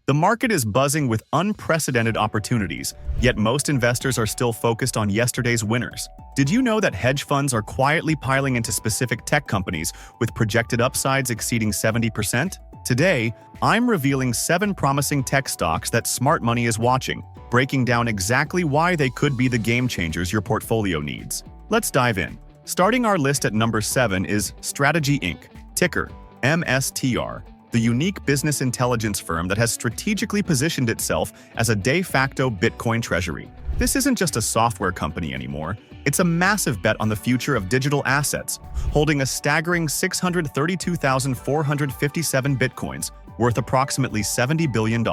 The market is buzzing with unprecedented opportunities, yet most investors are still focused on yesterday's winners. Did you know that hedge funds are quietly piling into specific tech companies with projected upsides exceeding 70%? Today, I'm revealing 7 promising tech stocks that smart money is watching, breaking down exactly why they could be the game changers your portfolio needs. Let's dive in. Starting our list at number 7 is Strategy Inc., ticker MSTR, the unique business intelligence firm that has strategically positioned itself as a de facto Bitcoin treasury. This isn't just a software company anymore. It's a massive bet on the future of digital assets, holding a staggering 632,457 Bitcoins, worth approximately $70 billion.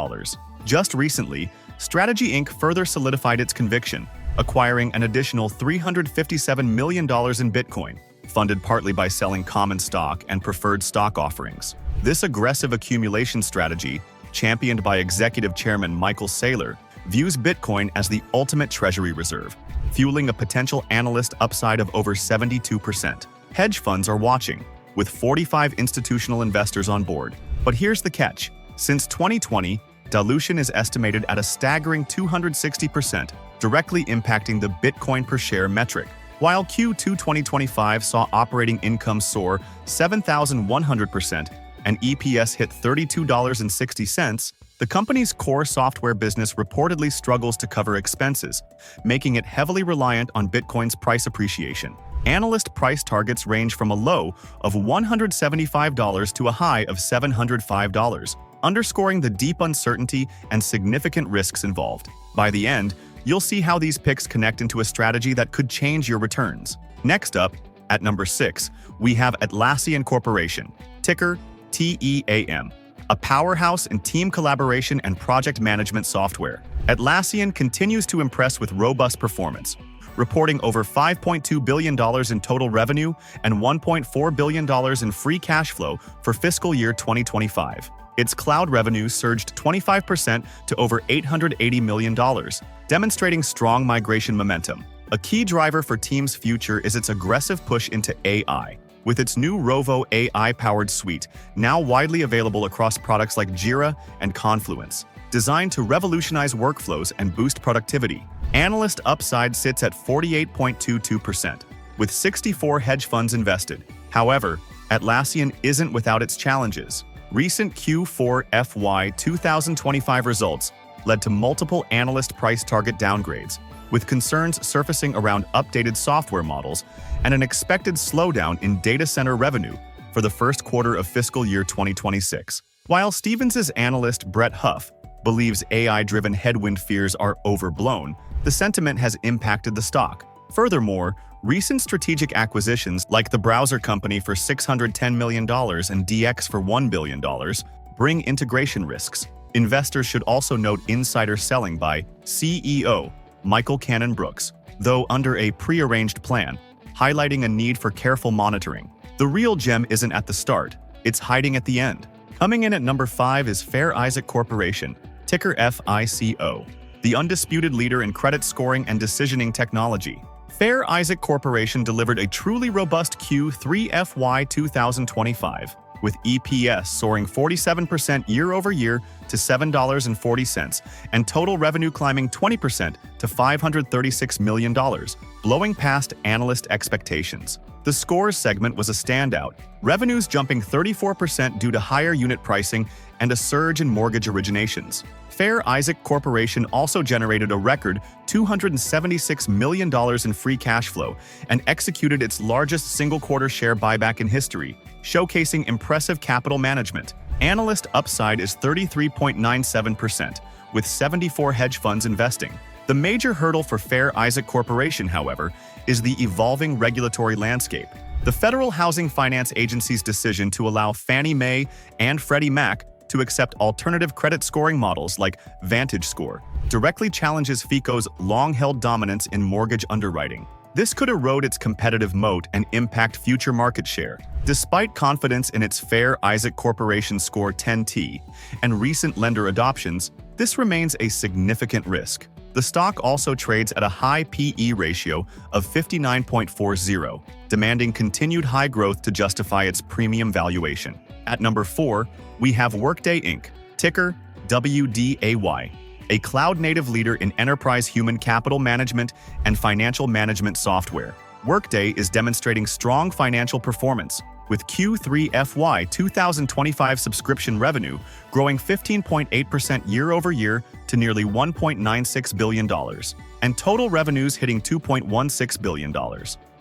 Just recently, Strategy Inc. further solidified its conviction, acquiring an additional $357 million in Bitcoin, funded partly by selling common stock and preferred stock offerings. This aggressive accumulation strategy, championed by Executive Chairman Michael Saylor, views Bitcoin as the ultimate treasury reserve, fueling a potential analyst upside of over 72%. Hedge funds are watching, with 45 institutional investors on board. But here's the catch. Since 2020, dilution is estimated at a staggering 260%, directly impacting the Bitcoin per share metric. While Q2 2025 saw operating income soar 7,100% and EPS hit $32.60, the company's core software business reportedly struggles to cover expenses, making it heavily reliant on Bitcoin's price appreciation. Analyst price targets range from a low of $175 to a high of $705, underscoring the deep uncertainty and significant risks involved. By the end, you'll see how these picks connect into a strategy that could change your returns. Next up, at number 6, we have Atlassian Corporation, ticker TEAM, a powerhouse in team collaboration and project management software. Atlassian continues to impress with robust performance, reporting over $5.2 billion in total revenue and $1.4 billion in free cash flow for fiscal year 2025. Its cloud revenue surged 25% to over $880 million, demonstrating strong migration momentum. A key driver for Team's future is its aggressive push into AI, with its new Rovo AI-powered suite now widely available across products like Jira and Confluence. Designed to revolutionize workflows and boost productivity, analyst upside sits at 48.22%, with 64 hedge funds invested. However, Atlassian isn't without its challenges. Recent Q4 FY 2025 results led to multiple analyst price target downgrades, with concerns surfacing around updated software models and an expected slowdown in data center revenue for the first quarter of fiscal year 2026. While Stevens' analyst Brett Huff believes AI-driven headwind fears are overblown, the sentiment has impacted the stock. Furthermore, recent strategic acquisitions like the browser company for $610 million and DX for $1 billion bring integration risks. Investors should also note insider selling by CEO Michael Cannon-Brookes, though under a prearranged plan, highlighting a need for careful monitoring. The real gem isn't at the start, it's hiding at the end. Coming in at number 5 is Fair Isaac Corporation, ticker FICO, the undisputed leader in credit scoring and decisioning technology. Fair Isaac Corporation delivered a truly robust Q3 FY 2025, with EPS soaring 47% year-over-year to $7.40 and total revenue climbing 20% to $536 million, blowing past analyst expectations. The scores segment was a standout, revenues jumping 34% due to higher unit pricing and a surge in mortgage originations. Fair Isaac Corporation also generated a record $276 million in free cash flow and executed its largest single-quarter share buyback in history, showcasing impressive capital management. Analyst upside is 33.97%, with 74 hedge funds investing. The major hurdle for Fair Isaac Corporation, however, is the evolving regulatory landscape. The Federal Housing Finance Agency's decision to allow Fannie Mae and Freddie Mac to accept alternative credit scoring models like VantageScore directly challenges FICO's long-held dominance in mortgage underwriting. This could erode its competitive moat and impact future market share. Despite confidence in its Fair Isaac Corporation Score 10T and recent lender adoptions, this remains a significant risk. The stock also trades at a high PE ratio of 59.40, demanding continued high growth to justify its premium valuation. At number 4, we have Workday Inc., ticker WDAY, a cloud-native leader in enterprise human capital management and financial management software. Workday is demonstrating strong financial performance, with Q3 FY 2025 subscription revenue growing 15.8% year-over-year to nearly $1.96 billion, and total revenues hitting $2.16 billion.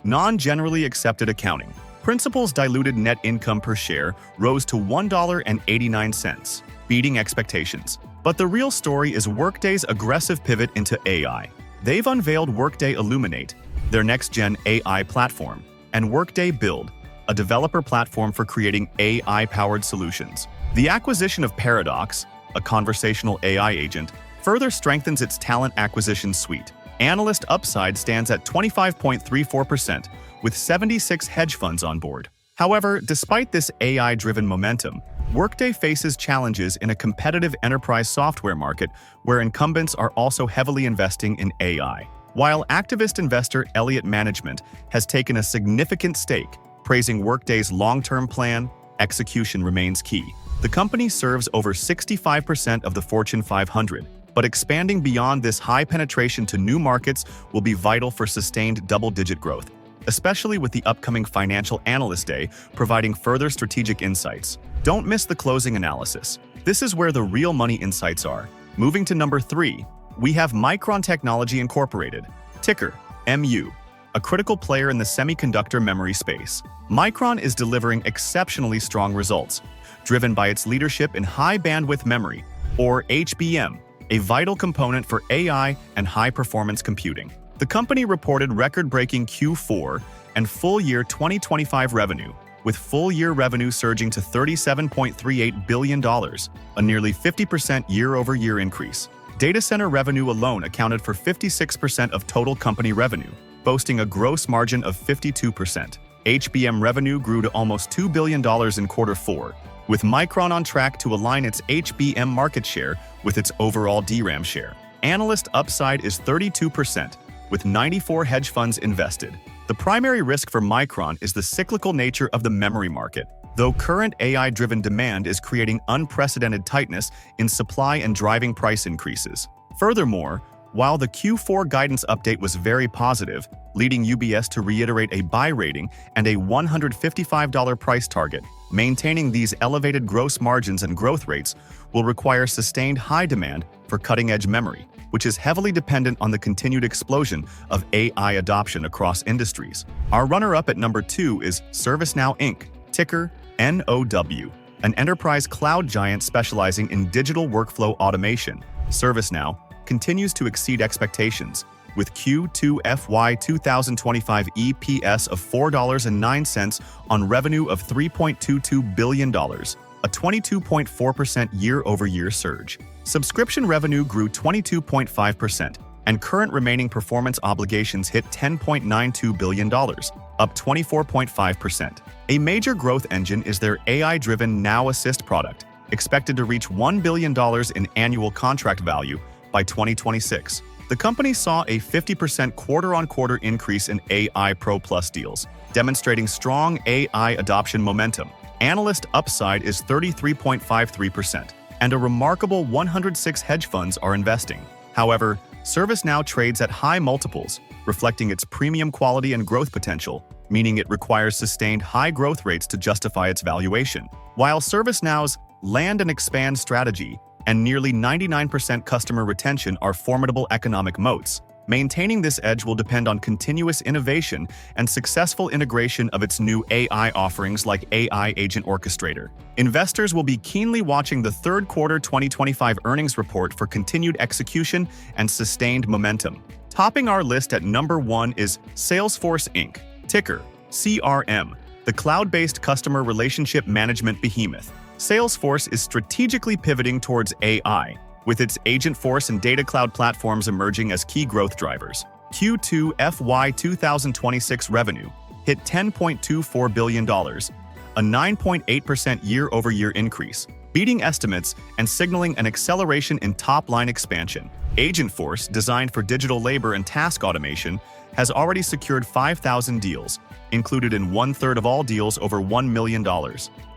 Non-generally accepted accounting principles diluted net income per share rose to $1.89, beating expectations. But the real story is Workday's aggressive pivot into AI. They've unveiled Workday Illuminate, their next-gen AI platform, and Workday Build, a developer platform for creating AI-powered solutions. The acquisition of Paradox, a conversational AI agent, further strengthens its talent acquisition suite. Analyst upside stands at 25.34%, with 76 hedge funds on board. However, despite this AI-driven momentum, Workday faces challenges in a competitive enterprise software market where incumbents are also heavily investing in AI. While activist investor Elliott Management has taken a significant stake, praising Workday's long-term plan, execution remains key. The company serves over 65% of the Fortune 500, but expanding beyond this high penetration to new markets will be vital for sustained double-digit growth, especially with the upcoming Financial Analyst Day providing further strategic insights. Don't miss the closing analysis. This is where the real money insights are. Moving to number 3, we have Micron Technology Incorporated, ticker MU, a critical player in the semiconductor memory space. Micron is delivering exceptionally strong results, driven by its leadership in high-bandwidth memory, or HBM, a vital component for AI and high-performance computing. The company reported record-breaking Q4 and full-year 2025 revenue, with full-year revenue surging to $37.38 billion, a nearly 50% year-over-year increase. Data center revenue alone accounted for 56% of total company revenue, boasting a gross margin of 52%. HBM revenue grew to almost $2 billion in Q4, with Micron on track to align its HBM market share with its overall DRAM share. Analyst upside is 32%, with 94 hedge funds invested. The primary risk for Micron is the cyclical nature of the memory market, though current AI-driven demand is creating unprecedented tightness in supply and driving price increases. Furthermore, while the Q4 guidance update was very positive, leading UBS to reiterate a buy rating and a $155 price target, maintaining these elevated gross margins and growth rates will require sustained high demand for cutting-edge memory, which is heavily dependent on the continued explosion of AI adoption across industries. Our runner-up at number 2 is ServiceNow Inc., ticker NOW, an enterprise cloud giant specializing in digital workflow automation. ServiceNow continues to exceed expectations, with Q2 FY 2025 EPS of $4.09 on revenue of $3.22 billion, a 22.4% year-over-year surge. Subscription revenue grew 22.5%, and current remaining performance obligations hit $10.92 billion, up 24.5%. A major growth engine is their AI-driven Now Assist product, expected to reach $1 billion in annual contract value by 2026. The company saw a 50% quarter-on-quarter increase in AI Pro Plus deals, demonstrating strong AI adoption momentum. Analyst upside is 33.53%, and a remarkable 106 hedge funds are investing. However, ServiceNow trades at high multiples, reflecting its premium quality and growth potential, meaning it requires sustained high growth rates to justify its valuation. While ServiceNow's land and expand strategy and nearly 99% customer retention are formidable economic moats, maintaining this edge will depend on continuous innovation and successful integration of its new AI offerings like AI Agent Orchestrator. Investors will be keenly watching the third quarter 2025 earnings report for continued execution and sustained momentum. Topping our list at number 1 is Salesforce Inc., ticker CRM, the cloud-based customer relationship management behemoth. Salesforce is strategically pivoting towards AI, with its Agentforce and Data Cloud platforms emerging as key growth drivers. Q2 FY 2026 revenue hit $10.24 billion, a 9.8% year-over-year increase, beating estimates and signaling an acceleration in top-line expansion. Agentforce, designed for digital labor and task automation, has already secured 5,000 deals, included in one-third of all deals over $1 million.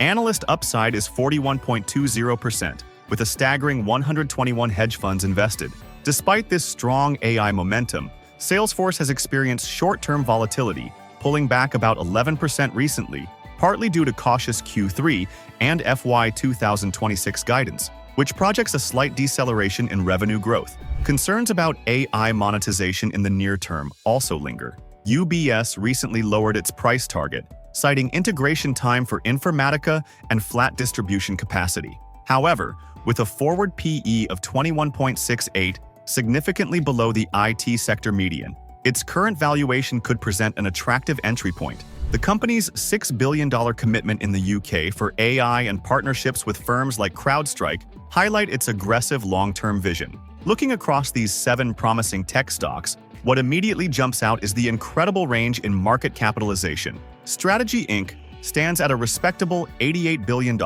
Analyst upside is 41.20%, with a staggering 121 hedge funds invested. Despite this strong AI momentum, Salesforce has experienced short-term volatility, pulling back about 11% recently, partly due to cautious Q3 and FY 2026 guidance, which projects a slight deceleration in revenue growth. Concerns about AI monetization in the near term also linger. UBS recently lowered its price target, citing integration time for Informatica and flat distribution capacity. However, with a forward PE of 21.68, significantly below the IT sector median, its current valuation could present an attractive entry point. The company's $6 billion commitment in the UK for AI and partnerships with firms like CrowdStrike highlight its aggressive long-term vision. Looking across these 7 promising tech stocks, what immediately jumps out is the incredible range in market capitalization. Strategy Inc. stands at a respectable $88 billion,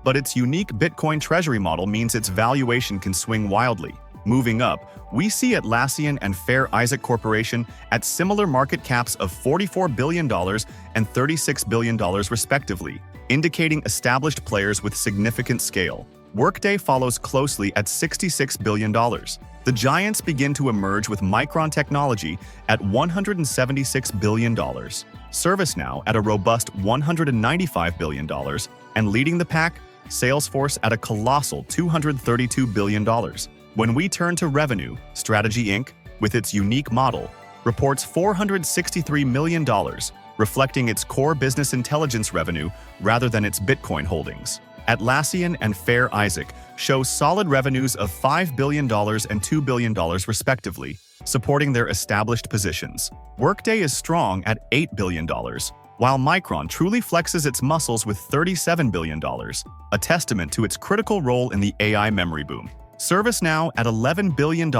but its unique Bitcoin treasury model means its valuation can swing wildly. Moving up, we see Atlassian and Atlassian Corporation at similar market caps of $44 billion and $36 billion respectively, indicating established players with significant scale. Workday follows closely at $66 billion. The giants begin to emerge with Micron Technology at $176 billion, ServiceNow at a robust $195 billion, and leading the pack, Salesforce at a colossal $232 billion. When we turn to revenue, Strategy Inc., with its unique model, reports $463 million, reflecting its core business intelligence revenue rather than its Bitcoin holdings. Atlassian and Atlassian show solid revenues of $5 billion and $2 billion respectively, supporting their established positions. Workday is strong at $8 billion, while Micron truly flexes its muscles with $37 billion, a testament to its critical role in the AI memory boom. ServiceNow at $11 billion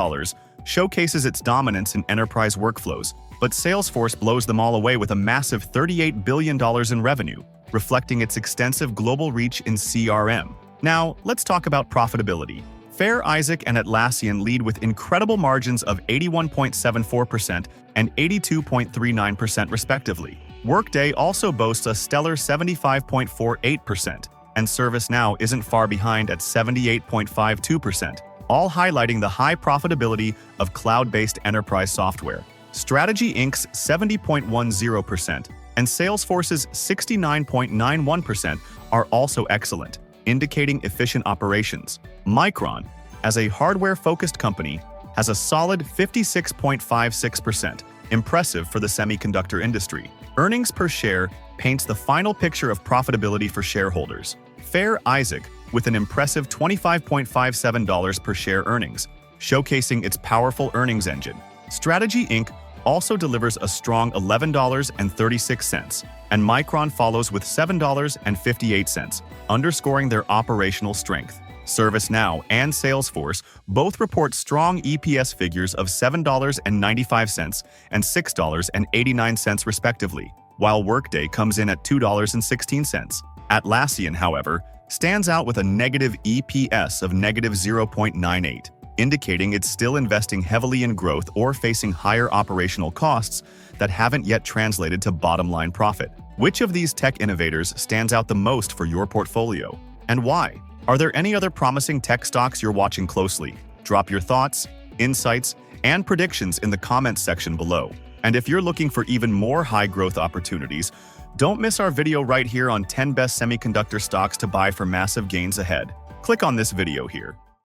showcases its dominance in enterprise workflows, but Salesforce blows them all away with a massive $38 billion in revenue, reflecting its extensive global reach in CRM. Now, let's talk about profitability. Atlassian and Atlassian lead with incredible margins of 81.74% and 82.39% respectively. Workday also boasts a stellar 75.48%. And ServiceNow isn't far behind at 78.52%, all highlighting the high profitability of cloud-based enterprise software. Strategy Inc.'s 70.10% and Salesforce's 69.91% are also excellent, indicating efficient operations. Micron, as a hardware-focused company, has a solid 56.56%, impressive for the semiconductor industry. Earnings per share paints the final picture of profitability for shareholders. Atlassian, with an impressive $25.57 per share earnings, showcasing its powerful earnings engine. Strategy Inc. also delivers a strong $11.36, and Micron follows with $7.58, underscoring their operational strength. ServiceNow and Salesforce both report strong EPS figures of $7.95 and $6.89 respectively, while Workday comes in at $2.16. Atlassian, however, stands out with a negative EPS of negative 0.98, indicating it's still investing heavily in growth or facing higher operational costs that haven't yet translated to bottom-line profit. Which of these tech innovators stands out the most for your portfolio, and why? Are there any other promising tech stocks you're watching closely? Drop your thoughts, insights, and predictions in the comments section below. And if you're looking for even more high-growth opportunities, don't miss our video right here on 10 best semiconductor stocks to buy for massive gains ahead. Click on this video here.